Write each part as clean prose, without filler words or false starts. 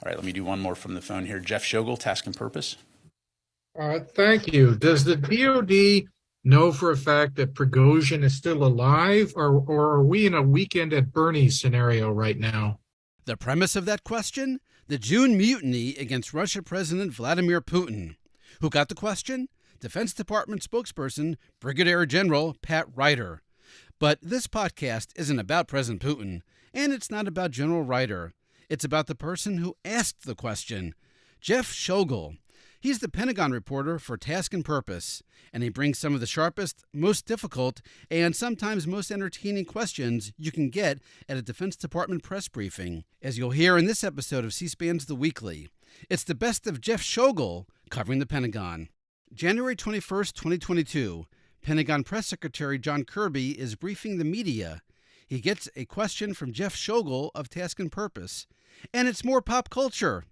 All right, let me do one more from the phone here. Jeff Schogol, Task and Purpose. Thank you. Does the DOD know for a fact that Prigozhin is still alive, or are we in a weekend at Bernie's scenario right now? The premise of that question? The June mutiny against Russian President Vladimir Putin. Who got the question? Defense Department spokesperson Brigadier General Pat Ryder. But this podcast isn't about President Putin, and it's not about General Ryder. It's about the person who asked the question, Jeff Schogol. He's the Pentagon reporter for Task and Purpose, and he brings some of the sharpest, most difficult, and sometimes most entertaining questions you can get at a Defense Department press briefing, as you'll hear in this episode of C-SPAN's The Weekly. It's the best of Jeff Schogol covering the Pentagon. January 21st, 2022, Pentagon Press Secretary John Kirby is briefing the media. He gets a question from Jeff Schogol of Task and Purpose, and it's more pop culture.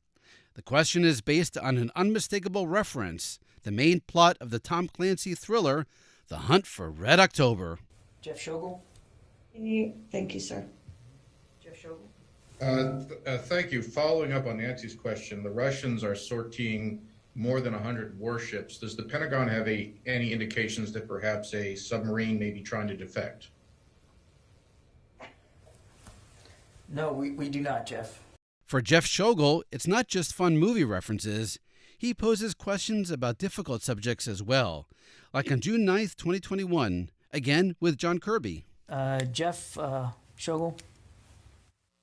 The question is based on an unmistakable reference, the main plot of the Tom Clancy thriller, The Hunt for Red October. Jeff Schogol? Thank you, sir. Jeff Schogol? Thank you. Following up on Nancy's question, the Russians are sortying more than 100 warships. Does the Pentagon have any indications that perhaps a submarine may be trying to defect? No, we do not, Jeff. For Jeff Schogol, it's not just fun movie references. He poses questions about difficult subjects as well, like on June 9th, 2021, again with John Kirby. Jeff Schogol?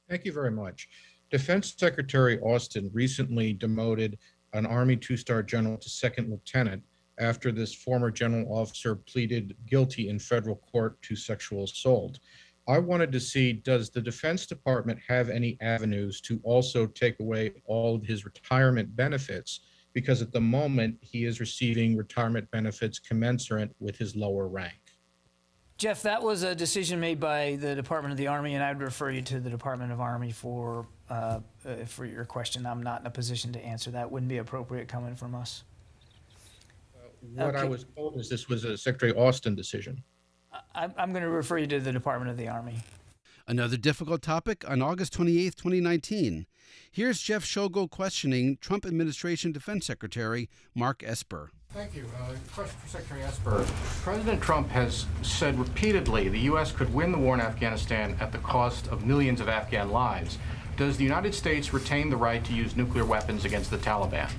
Thank you very much. Defense Secretary Austin recently demoted an Army two-star general to second lieutenant after this former general officer pleaded guilty in federal court to sexual assault. I wanted to see, does the Defense Department have any avenues to also take away all of his retirement benefits? Because at the moment, he is receiving retirement benefits commensurate with his lower rank. Jeff, that was a decision made by the Department of the Army, and I'd refer you to the Department of Army for your question. I'm not in a position to answer that. Wouldn't be appropriate coming from us. What I was told is this was a Secretary Austin decision. I'm going to refer you to the Department of the Army. Another difficult topic on August 28, 2019. Here's Jeff Schogol questioning Trump administration Defense Secretary Mark Esper. Thank you. Question for Secretary Esper. President Trump has said repeatedly the U.S. could win the war in Afghanistan at the cost of millions of Afghan lives. Does the United States retain the right to use nuclear weapons against the Taliban?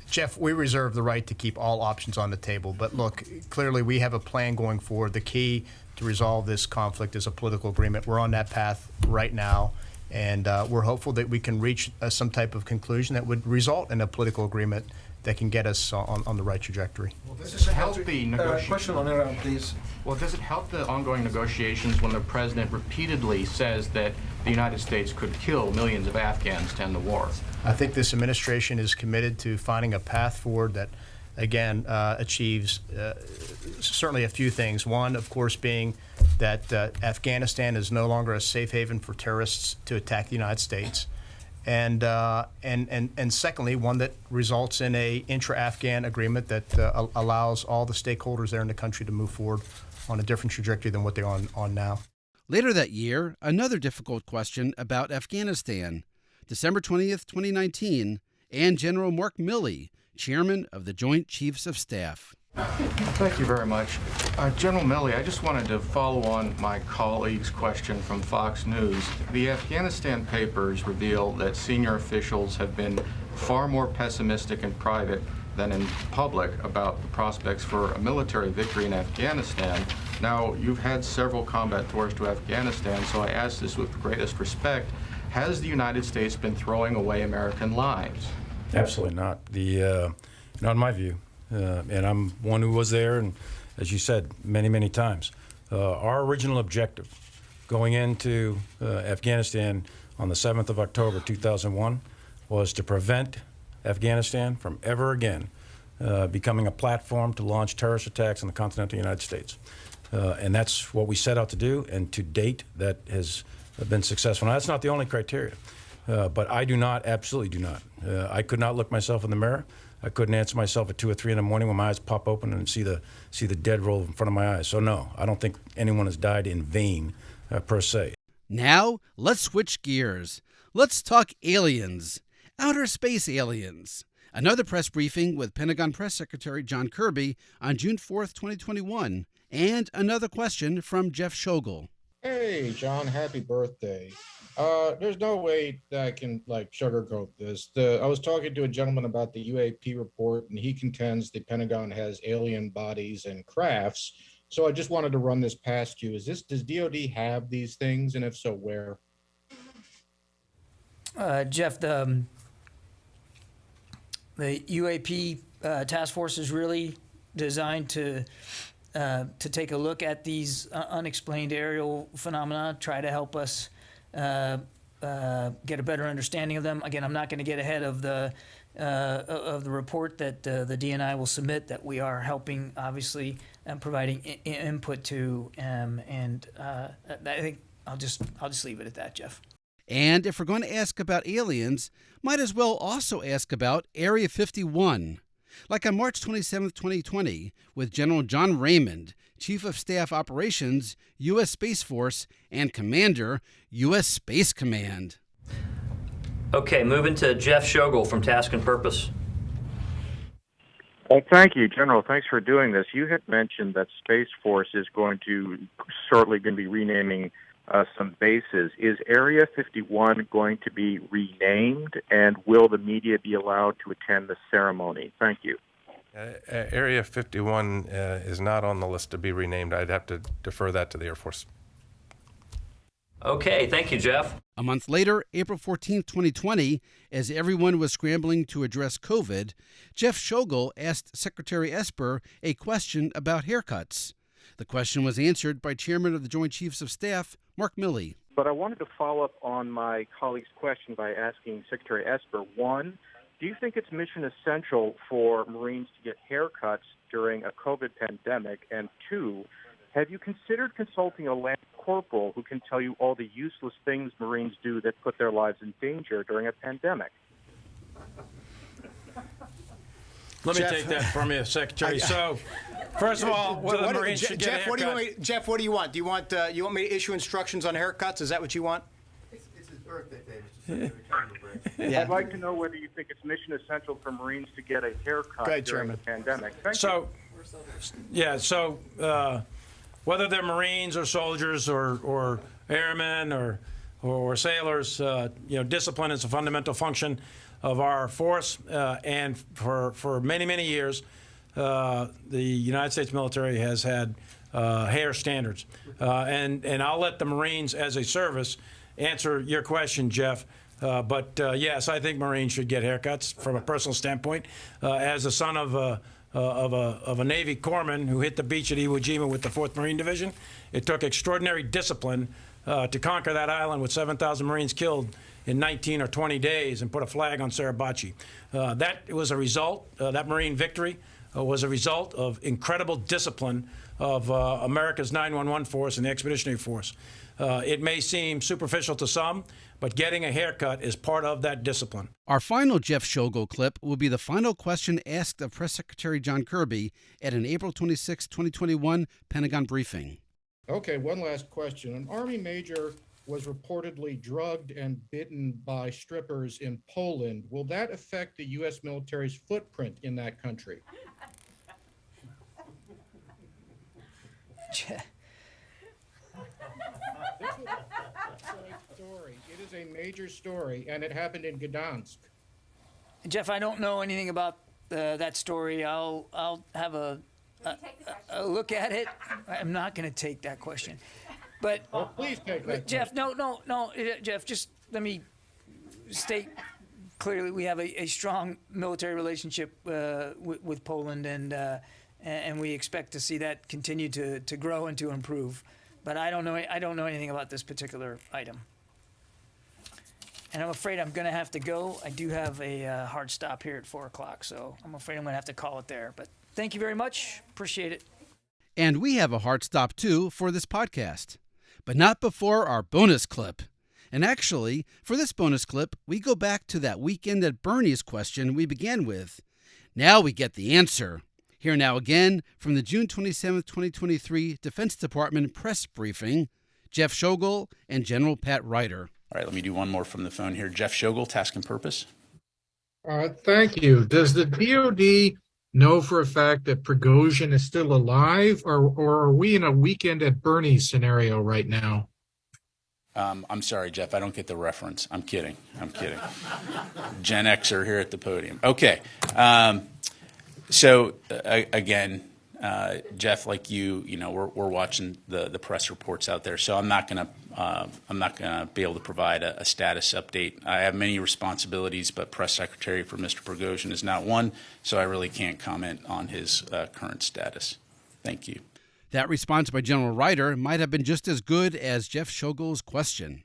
Jeff, we reserve the right to keep all options on the table. But look, clearly we have a plan going forward. The key to resolve this conflict is a political agreement. We're on that path right now, and we're hopeful that we can reach some type of conclusion that would result in a political agreement that can get us on the right trajectory. Well, does it help the negotiations? Question on Iran, please. Well, does it help the ongoing negotiations when the president repeatedly says that the United States could kill millions of Afghans to end the war? I think this administration is committed to finding a path forward that, again, achieves certainly a few things. One, of course, being that Afghanistan is no longer a safe haven for terrorists to attack the United States. And secondly, one that results in a intra-Afghan agreement that allows all the stakeholders there in the country to move forward on a different trajectory than what they're on now. Later that year, another difficult question about Afghanistan. December 20th, 2019, and General Mark Milley, chairman of the Joint Chiefs of Staff. Thank you very much. General Milley, I just wanted to follow on my colleague's question from Fox News. The Afghanistan papers reveal that senior officials have been far more pessimistic in private than in public about the prospects for a military victory in Afghanistan. Now, you've had several combat tours to Afghanistan, so I ask this with the greatest respect. Has the United States been throwing away American lives? Absolutely not. Not in my view. And I'm one who was there, and as you said, many, many times. Our original objective going into Afghanistan on the 7th of October, 2001, was to prevent Afghanistan from ever again becoming a platform to launch terrorist attacks on the continental United States. And that's what we set out to do, and to date, that has been successful. Now, that's not the only criteria, but I do not, absolutely do not. I could not look myself in the mirror. I couldn't answer myself at 2 or 3 in the morning when my eyes pop open and see the dead roll in front of my eyes. So no, I don't think anyone has died in vain per se. Now, let's switch gears. Let's talk aliens. Outer space aliens. Another press briefing with Pentagon Press Secretary John Kirby on June 4th, 2021. And another question from Jeff Schogol. Hey, John, happy birthday. There's no way that I can sugarcoat this. I was talking to a gentleman about the UAP report, and he contends the Pentagon has alien bodies and crafts. So I just wanted to run this past you. Does DoD have these things, and if so, where? Jeff, the UAP task force is really designed to take a look at these unexplained aerial phenomena, try to help us get a better understanding of them. Again, I'm not going to get ahead of the report that the DNI will submit, that we are helping, obviously, and providing input to, and I think I'll just leave it at that, Jeff. And if we're going to ask about aliens, might as well also ask about Area 51. Like on March 27, 2020, with General John Raymond, Chief of Staff Operations, U.S. Space Force, and Commander, U.S. Space Command. Okay, moving to Jeff Schogol from Task and Purpose. Well, thank you, General. Thanks for doing this. You had mentioned that Space Force is shortly going to be renaming some bases. Is Area 51 going to be renamed, and will the media be allowed to attend the ceremony? Thank you. Area 51 is not on the list to be renamed. I'd have to defer that to the Air Force. Okay, thank you, Jeff. A month later, April 14, 2020, as everyone was scrambling to address COVID, Jeff Schogol asked Secretary Esper a question about haircuts. The question was answered by Chairman of the Joint Chiefs of Staff, Mark Milley. But I wanted to follow up on my colleague's question by asking Secretary Esper, one, do you think it's mission essential for Marines to get haircuts during a COVID pandemic? And two, have you considered consulting a land corporal who can tell you all the useless things Marines do that put their lives in danger during a pandemic? Let me take that from you, Secretary. So, first of all, whether the Marines should get haircuts. Jeff, what do you want? Do you want me to issue instructions on haircuts? Is that what you want? It's his birthday, David. I'd like to know whether you think it's mission essential for Marines to get a haircut during Chairman. the pandemic. Thank you. So whether they're Marines or soldiers or airmen or sailors, discipline is a fundamental function of our force, and for many, many years, the United States military has had hair standards. And I'll let the Marines as a service answer your question, Jeff. But yes, I think Marines should get haircuts from a personal standpoint. As the son of a Navy corpsman who hit the beach at Iwo Jima with the 4th Marine Division, it took extraordinary discipline to conquer that island with 7,000 Marines killed in 19 or 20 days and put a flag on Suribachi. That was a result, that Marine victory was a result of incredible discipline of America's 911 force and the Expeditionary Force. It may seem superficial to some, but getting a haircut is part of that discipline. Our final Jeff Schogol clip will be the final question asked of Press Secretary John Kirby at an April 26, 2021 Pentagon briefing. Okay, one last question. An Army major was reportedly drugged and bitten by strippers in Poland. Will that affect the U.S. military's footprint in that country? It is a major story, and it happened in Gdansk. Jeff, I don't know anything about that story. I'll have a look at it. I'm not going to take that question. But please take that. Jeff, no, Jeff, just let me state clearly we have a strong military relationship with Poland, and we expect to see that continue to grow and to improve. But I don't know anything about this particular item. And I'm afraid I'm going to have to go. I do have a hard stop here at 4 o'clock, so I'm afraid I'm going to have to call it there. But thank you very much. Appreciate it. And we have a hard stop, too, for this podcast. But not before our bonus clip. And actually, for this bonus clip, we go back to that weekend at Bernie's question we began with. Now we get the answer. Here now again from the June 27, 2023 Defense Department press briefing, Jeff Schogol, and General Pat Ryder. All right, let me do one more from the phone here. Jeff Schogol, task and purpose. Thank you. Does the DoD know for a fact that Prigozhin is still alive, or are we in a weekend at Bernie's scenario right now? I'm sorry, Jeff, I don't get the reference. I'm kidding. Gen Xer here at the podium. Okay. Again, Jeff, like we're watching the press reports out there, so I'm not gonna be able to provide a status update. I have many responsibilities, but press secretary for Mr. Prigozhin is not one, so I really can't comment on his current status. Thank you. That response by General Ryder might have been just as good as Jeff Schogol's question.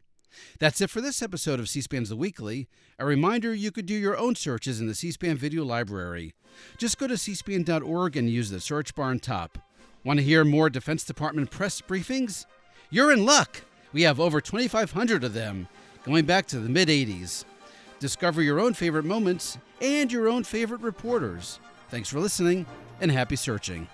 That's it for this episode of C-SPAN's The Weekly. A reminder, you could do your own searches in the C-SPAN video library. Just go to cspan.org and use the search bar on top. Want to hear more Defense Department press briefings? You're in luck! We have over 2,500 of them, going back to the mid-'80s. Discover your own favorite moments and your own favorite reporters. Thanks for listening, and happy searching.